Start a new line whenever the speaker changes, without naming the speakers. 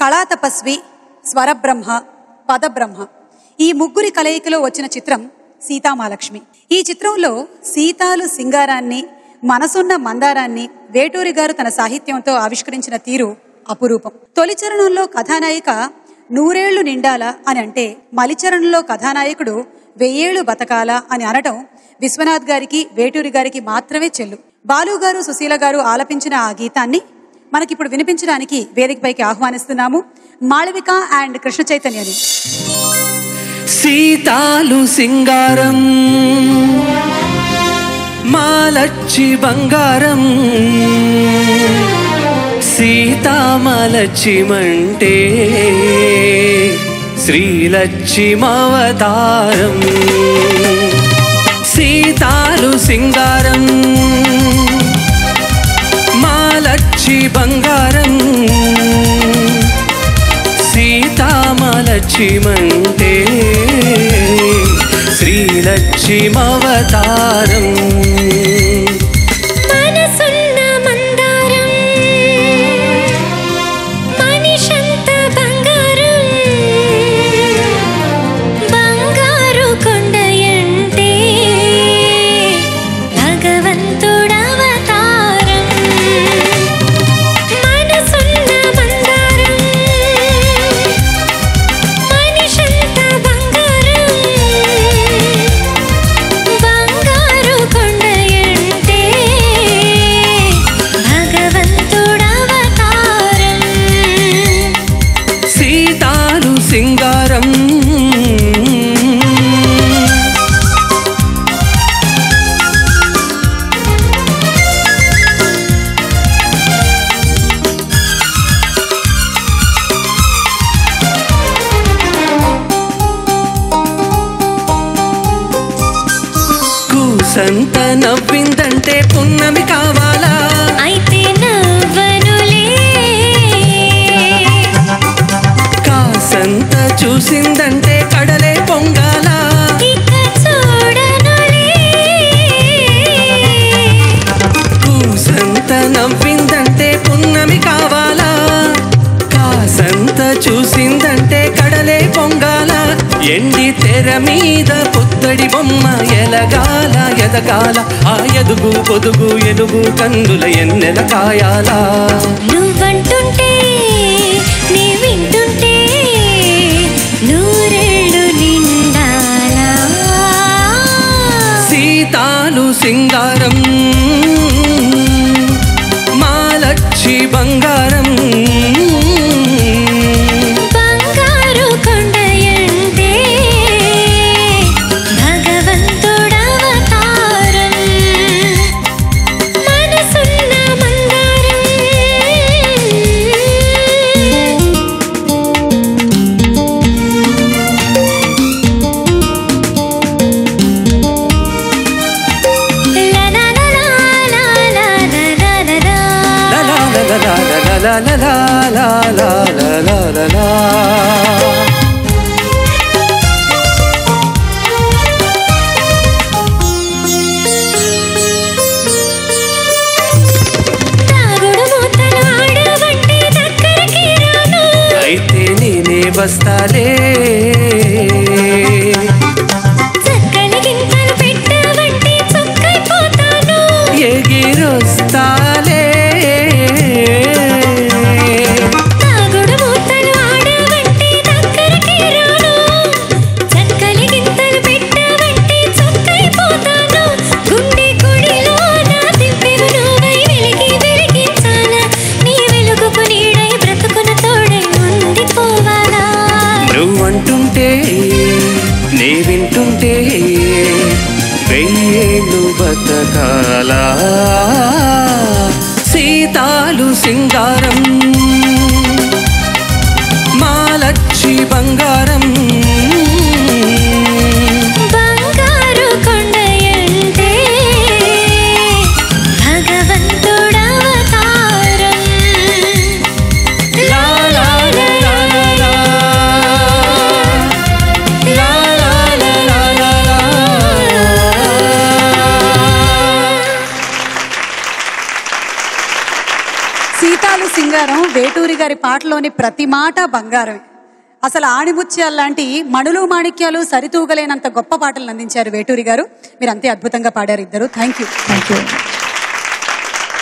కళాతపస్వి, స్వరబ్రహ్మ, పదబ్రహ్మ ఈ ముగ్గురి కలయికలో వచ్చిన చిత్రం సీతామహాలక్ష్మి. ఈ చిత్రంలో సీతాలు సింగారాన్ని, మనసున్న మందారాన్ని వేటూరి గారు తన సాహిత్యంతో ఆవిష్కరించిన తీరు అపురూపం. తొలి చరణంలో కథానాయిక 100 ఏళ్లు నిండాలా అని అంటే, మలిచరణంలో కథానాయకుడు 1000 ఏళ్లు బతకాలా అని అనటం విశ్వనాథ్ గారికి, వేటూరి గారికి మాత్రమే చెల్లు. బాలు గారు, సుశీల గారు ఆలపించిన ఆ గీతాన్ని మనకిప్పుడు వినిపించడానికి వేదికపైకి ఆహ్వానిస్తున్నాము మాళవిక అండ్ కృష్ణ చైతన్యని.
సీతాలు సింగారం మాలచ్చి బంగారం, సీతామలచ్చిమంటే శ్రీలక్ష్మవతారం. సీతాలు సింగారం మాలచ్చి బంగారం, సీతామలచ్చిమంటే శ్రీలక్ష్మవతారం. సంత నవ్విందంటే పున్నమి కావాలా,
అయితే నవ్వనులే.
కాసంత చూసిందంటే కడలే పొంగాలా,
ఇక చూడనులే.
కూసంత నవ్విందంటే పున్నమి కావాలా, కాసంత చూసిందంటే కడలే పొంగాలా. ఎండి తెర మీద పుత్తడి బొమ్మ ఎలగాల ఎదగాల, ఆ ఎదుగు పొదుగు ఎనుగు కందుల ఎన్నెల కాయాలా.
నువ్వంటుంటే నీ వింటుంటే 100 ఏళ్లు నిండాలా.
సీతాలు సింగారం మాలచ్చి బంగారం, la la la la la la la la la.
తాగుడు మూతలు ఆడవంటే దగ్గరికి రాను,
అయితే నేనే వస్తాలే.
చక్కని గింతలు పెట్టవంటే చొక్కైపోతాను,
ఎగిరొస్తాలే.
గారి పాటలోని ప్రతి మాట బంగారమే. అసలు ఆణిముత్యాలు లాంటి మణులు మాణిక్యాలు సరితూగలేనంత గొప్ప పాటలు అందించారు వేటూరి గారు. మీరు అంతే అద్భుతంగా పాడారు ఇద్దరు. Thank you.